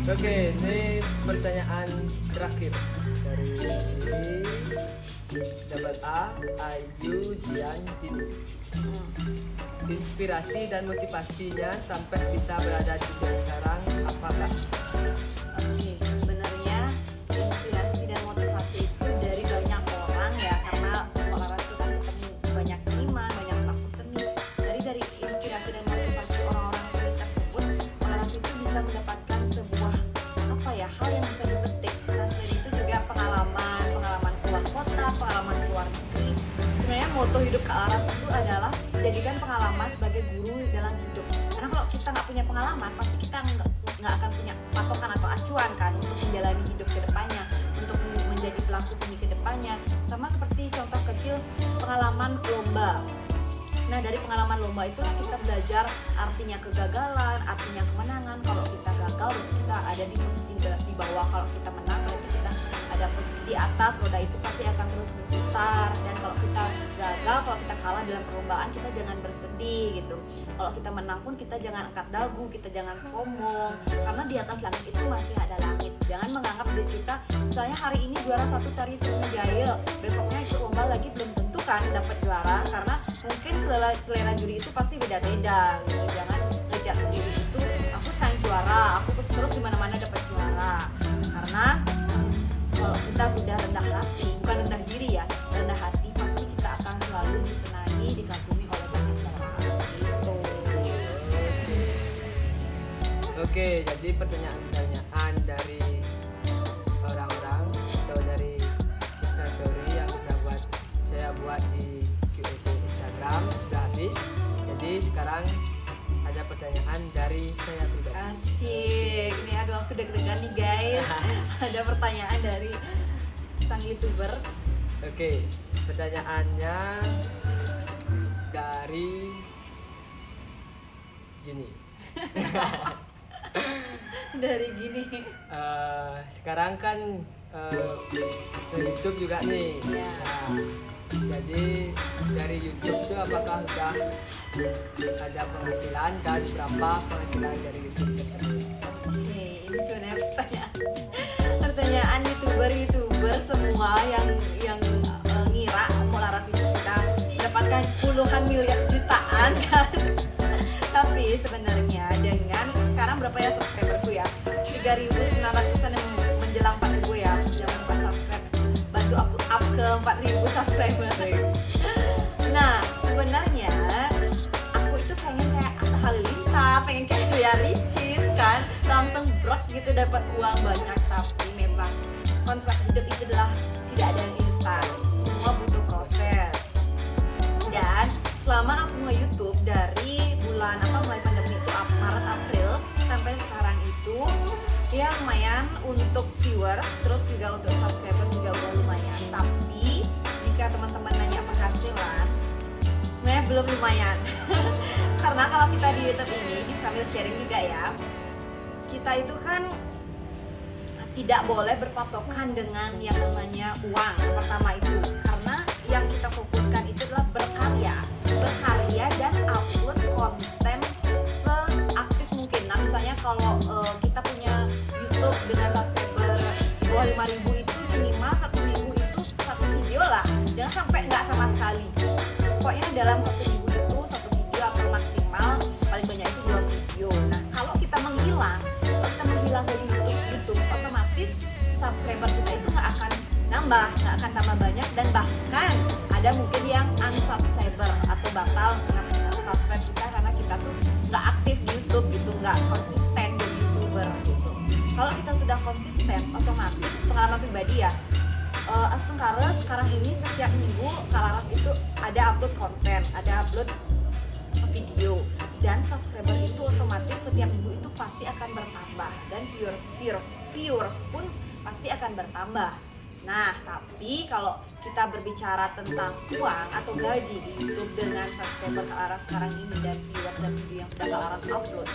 Oke, ini pertanyaan terakhir dari Double A Ayu Dian Tini. Inspirasi dan motivasinya sampai bisa berada di titik sekarang apakah? Oke, sebenarnya inspirasi dan motivasi itu dari banyak orang ya, karena olahraga itu kan ketemu banyak seniman, banyak pelaku seni. Dari inspirasi dan motivasi orang-orang seni tersebut, olahraga itu bisa mendapatkan sebuah hal yang bisa dipetik. Nah, selain itu juga pengalaman keluar kota, pengalaman keluar negeri. Sebenarnya moto hidup Kak Laras itu adalah jadikan pengalaman sebagai guru dalam hidup. Karena kalau kita nggak punya pengalaman, pasti kita nggak akan punya patokan atau acuan kan untuk menjalani hidup ke depannya, untuk menjadi pelaku seni ke depannya. Sama seperti contoh kecil pengalaman lomba. Nah, dari pengalaman lomba itulah kita belajar artinya kegagalan, artinya kemenangan. Kalau kita gagal, berarti kita ada di posisi di bawah. Kalau kita menang, berarti kita ada posisi di atas. Roda itu pasti akan terus berputar. Dan kalau kita gagal, kalau kita kalah dalam perlombaan, kita jangan bersedih gitu. Kalau kita menang pun kita jangan angkat dagu, kita jangan sombong. Karena di atas langit itu masih ada langit. Jangan menganggap diri kita, misalnya hari ini juara 1 tari Trunajaya, besoknya ikut lomba lagi belum tentu kan dapat juara, karena mungkin selera juri itu pasti beda-beda gitu. Jangan ngejar sendiri itu aku sayang juara, aku terus di mana-mana dapat juara. Karena kalau kita sudah rendah hati, bukan rendah diri ya, rendah hati, pasti kita akan selalu disenangi, dikagumi oleh banyak orang gitu. Oke, jadi pertanyaan-pertanyaan dari orang-orang atau dari Instastory yang saya buat di Q&A Instagram sudah habis. Jadi sekarang ada pertanyaan dari saya pribadi. Asik, ini aduh aku deg-degan nih guys. Ada pertanyaan dari sang YouTuber. Oke, pertanyaannya dari gini. Dari gini. Sekarang kan ke YouTube juga nih. Ya. Nah, jadi dari YouTube itu apakah sudah ada penghasilan dan berapa penghasilan dari YouTube tersebut? Oke, ini sebenarnya pertanyaan YouTuber semua yang ngira Laras itu sudah mendapatkan puluhan miliar jutaan kan. Tapi sebenarnya dengan sekarang berapa ya subscriberku ya? 3.900-an yang menjelang 4.000 ya. Jangan lupa subscribe. Bantu aku up ke 4.000 subscriber. Nah, sebenarnya aku itu pengen kayak Atta Halilintar, pengen kayak Ria Ricis kan, langsung brok gitu dapat uang banyak. Tapi memang konsep hidup itu adalah tidak ada yang instan, semua butuh proses. Dan selama aku nge-YouTube dari bulan mulai pandemi itu Maret April sampai sekarang itu ya lumayan untuk viewers, terus juga untuk subscriber juga udah lumayan. Tapi jika teman-teman nanya penghasilan, sebenarnya belum lumayan. Karena kalau kita di YouTube ini sambil sharing juga ya, kita itu kan tidak boleh berpatokan dengan yang namanya uang. Pertama itu karena yang kita fokuskan itu adalah berkarya dan upload konten seaktif mungkin. Nah, misalnya kalau kita punya YouTube dengan subscriber di bawah 5.000 itu minimal 1 minggu itu 1 video lah, jangan sampai nggak sama sekali. Pokoknya dalam 1 minggu itu 1 video atau maksimal paling banyak itu 2 video. Nah, kalau kita menghilang dari YouTube, otomatis subscriber kita itu nggak akan tambah banyak, dan bahkan ada mungkin yang unsubscriber atau batal subscribe kita karena kita tuh nggak aktif di YouTube gitu, nggak konsisten jadi YouTuber gitu. Kalau kita sudah konsisten, otomatis pengalaman pribadi ya, Astungkara sekarang ini setiap minggu Kak Laras itu ada upload konten, ada upload video, dan subscriber itu otomatis setiap minggu itu pasti akan bertambah, dan viewers pun pasti akan bertambah. Nah, tapi kalau kita berbicara tentang uang atau gaji di YouTube dengan subscriber Kak Laras sekarang ini dan viewers dan video yang sudah Kak Laras upload,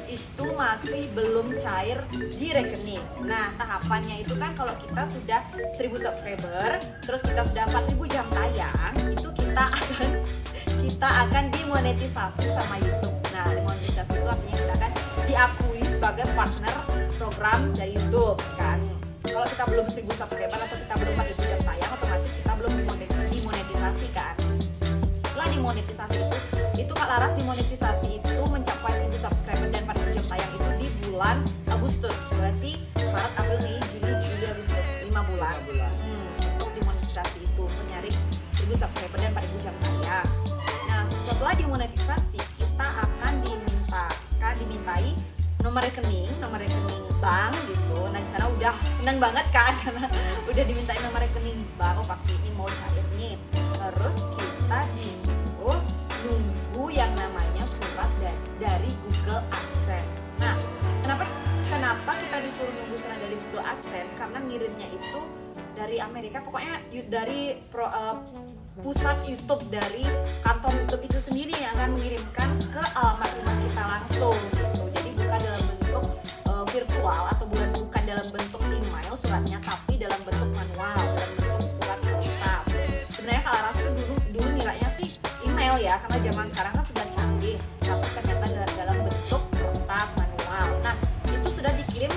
itu masih belum cair di rekening. Nah, tahapannya itu kan kalau kita sudah 1.000 subscriber, terus kita sudah 4.000 jam tayang, itu kita akan dimonetisasi sama YouTube. Nah, dimonetisasi itu artinya kita akan diakui sebagai partner program dari YouTube kan. Kalau kita belum 1000 subscriber atau kita belum 40 jam tayang, otomatis kita belum dimonetisasi kan. Setelah dimonetisasi itu Kak Laras dimonetisasi itu mencapai 1000 subscriber dan 40 jam tayang itu di bulan Agustus. Berarti Maret, April, Mei, Juni, Juli, Agustus 5 bulan. Untuk dimonetisasi itu mencari 1000 subscriber dan 4000 jam tayang. Nah, setelah dimonetisasi kita akan dimintai nomor rekening bank gitu. Nah, di sana udah senang banget kan karena udah dimintain nomor rekening bank. Oh, pasti ini mau cair nih. Terus kita disuruh nunggu yang namanya surat dari Google AdSense. Nah, kenapa kita disuruh nunggu surat dari Google AdSense? Karena ngirimnya itu dari Amerika, pokoknya dari pusat YouTube dari kantor YouTube itu sendiri yang akan mengirimkan ke alamat rumah kita langsung gitu. Jadi bukan dalam bentuk virtual atau bukan dalam bentuk email suratnya, tapi dalam bentuk manual, dalam bentuk surat kertas. Sebenarnya Kak Laras itu dulu ngiranya sih email ya, karena zaman sekarang kan sudah canggih, tapi ternyata dalam bentuk kertas manual. Nah, itu sudah dikirim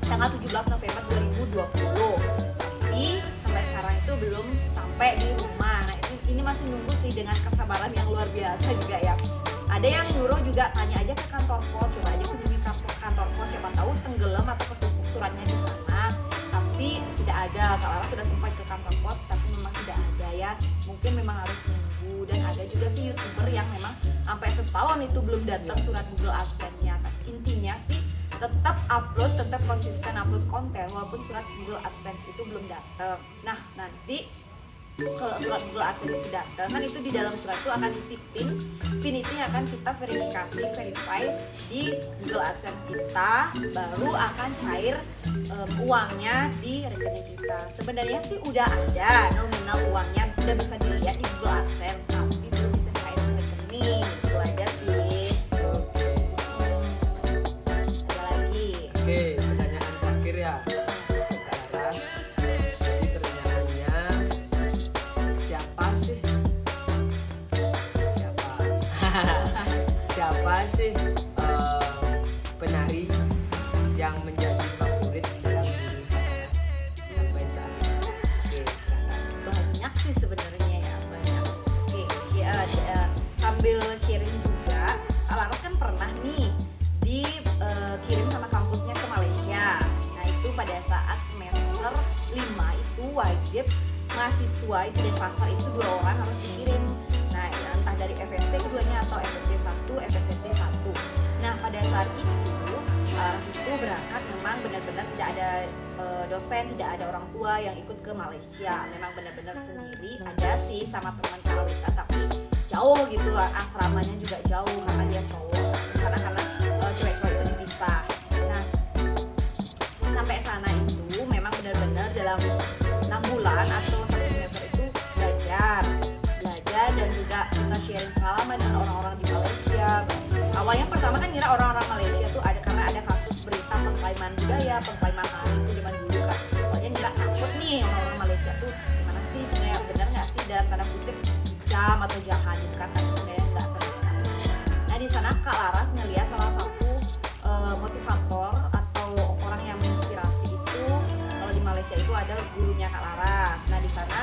tanggal 17 November 2020. Tapi sampai sekarang itu belum sampai di rumah. Nah, ini masih nunggu sih dengan kesabaran yang luar biasa juga ya. Ada yang nyuruh juga tanya aja ke kantor pos, coba aja kunjungi kantor pos, siapa tahu tenggelam atau ketumpuk suratnya di sana. Tapi tidak ada. Kak Laras sudah sempat ke kantor pos, tapi memang tidak ada ya. Mungkin memang harus nunggu. Dan ada juga sih YouTuber yang memang sampai setahun itu belum datang surat Google AdSense-nya. Tapi intinya sih tetap konsisten upload konten walaupun surat Google AdSense itu belum datang. Nah, nanti kalau surat Google AdSense itu datang, kan itu di dalam surat itu akan isi PIN itu yang akan kita verify di Google AdSense kita, baru akan cair uangnya di rekening kita. Sebenarnya sih udah ada nominal uangnya, udah bisa dilihat di Google AdSense, tapi belum bisa cair di rekening. Itu aja sih. Ada lagi. Oke, pertanyaan terakhir ya untuk Kak Laras. Jadi pertanyaannya, siapa sih penari yang menjadi favorit dalam diri Kak Laras sampai saat ini? Oke, silakan. Banyak sih sebenarnya ya, banyak. Oke, ya, sambil sharing juga, Kak Laras kan pernah nih dikirim sama kampusnya ke Malaysia. Nah, itu pada saat semester 5 itu wajib mahasiswa isi Denpasar itu 2 orang harus dikirim. Nah, entah dari FSP keduanya atau FSP 1, FSD 1. Nah, pada saat itu itu berangkat memang benar-benar tidak ada dosen, tidak ada orang tua yang ikut ke Malaysia. Memang benar-benar sendiri. Ada sih sama teman Karawita, tapi jauh gitu, asramanya juga jauh karena dia cowok. Karena cewek-cewek itu dipisah. Nah, sampai sana itu memang benar-benar dalam 6 bulan atau 1 semester itu belajar dan juga kita sharing pengalaman dengan orang-orang di Malaysia. Awalnya pertama kan ngira orang-orang Malaysia tuh karena ada kasus berita pengklaiman budaya, pengklaiman hari itu zaman dulu kan. Awalnya ngira takut nih orang-orang Malaysia tuh gimana sih sebenarnya, benar nggak sih dalam tanda kutip jam atau jahat gitu kan, tapi sebenarnya nggak sama sekali. Nah, di sana Kak Laras ngeliat salah satu motivator atau orang yang menginspirasi itu, kalau di Malaysia itu ada gurunya Kak Laras. Nah, di sana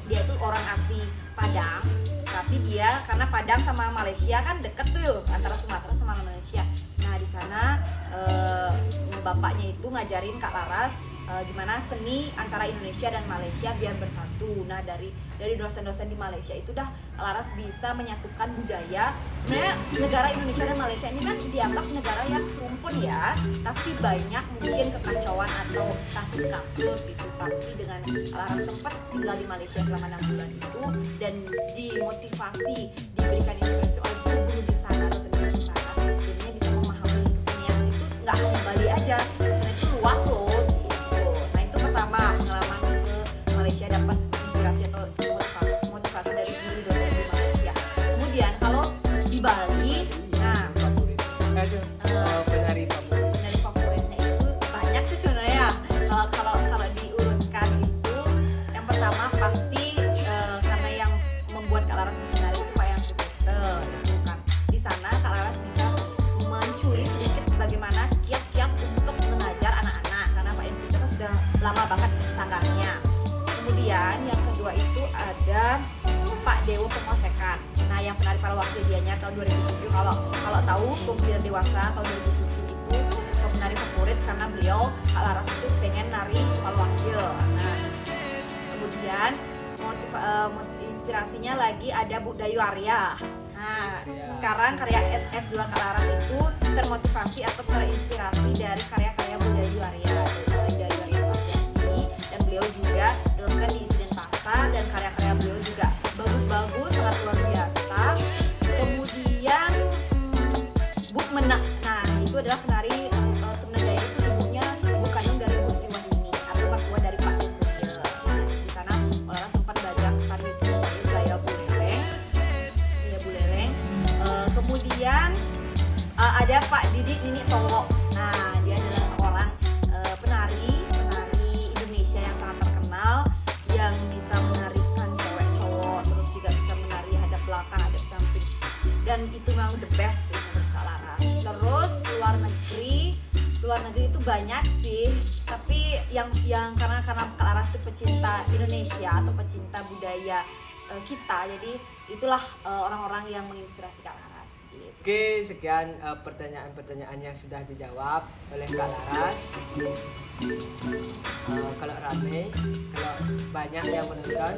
dia tuh orang asli Padang, tapi dia karena Padang sama Malaysia kan deket tuh, antara Sumatera sama Malaysia. Nah, di sana bapaknya itu ngajarin Kak Laras gimana seni antara Indonesia dan Malaysia biar bersatu. Nah, dari dosen-dosen di Malaysia itu dah Laras bisa menyatukan budaya. Sebenarnya negara Indonesia dan Malaysia ini kan dianggap negara yang serumpun ya, tapi banyak mungkin kekacauan atau kasus-kasus gitu. Tapi dengan Laras sempat tinggal di Malaysia selama 6 bulan itu dan dimotivasi, diberikan inspirasi oleh guru di sana, dosen-dosen di sana, jadinya bisa memahami kesenian itu nggak hanya Bali aja, karena itu luas loh. Nah, itu pertama pengalaman ke Malaysia, dapat inspirasi atau motivasi dari guru dosen di Malaysia. Kemudian kalau di Bali, nah Favorit. Penari favorit. dari favoritnya itu banyak sih sebenarnya. Kalau diurutkan itu, yang pertama pasti karena yang membuat Kak Laras bisa nari itu Wayang Kudu itu kan. Di sana Kak Laras bisa mencuri sedikit bagaimana kiat-kiat lama banget sanggahnya. Kemudian yang kedua itu ada Pak Dewo Pengosekan. Nah, yang penari Palawakil dianya tahun 2007. Kalau tahu Pembiar Dewasa tahun 2007 itu penari favorit karena beliau Kak Laras itu pengen nari Palawakil. Nah, kemudian inspirasinya lagi ada Bu Dayu Arya. Nah, sekarang karya S2 Kak Laras itu termotivasi atau terinspirasi dari karya-karya Bu Dayu Arya. Dayu Arya Sarjani, dan beliau juga dosen di Isiden Pasar dan karya-karya beliau juga bagus-bagus, sangat luar biasa. Kemudian Bu Menak. Nah, itu adalah penari Tunajaya, itu ibunya ibu kandung dari Bu Sri Wahyuni atau mertua dari Pak Surya. Nah, di sana Laras sempat belajar tari Tunajaya gaya buleleng. Kemudian ada Pak Didi Nini Towo. Nah, dia adalah seorang penari Indonesia yang sangat terkenal, yang bisa menarikan cewek cowok, terus juga bisa menari hadap belakang, hadap samping, dan itu memang the best menurut Kak Laras. Terus luar negeri itu banyak sih, tapi yang karena Kak Laras itu pecinta Indonesia atau pecinta budaya kita, jadi itulah orang-orang yang menginspirasi Kak Laras gitu. Oke, sekian pertanyaan-pertanyaan yang sudah dijawab oleh Kak Laras. Kalau rame, kalau banyak yang menonton,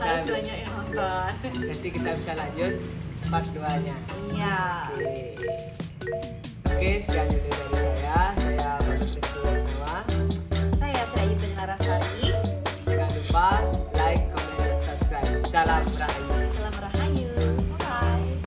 Harus banyak yang nonton. nanti kita bisa lanjut part 2-nya. Iya. Oke, sekian dulu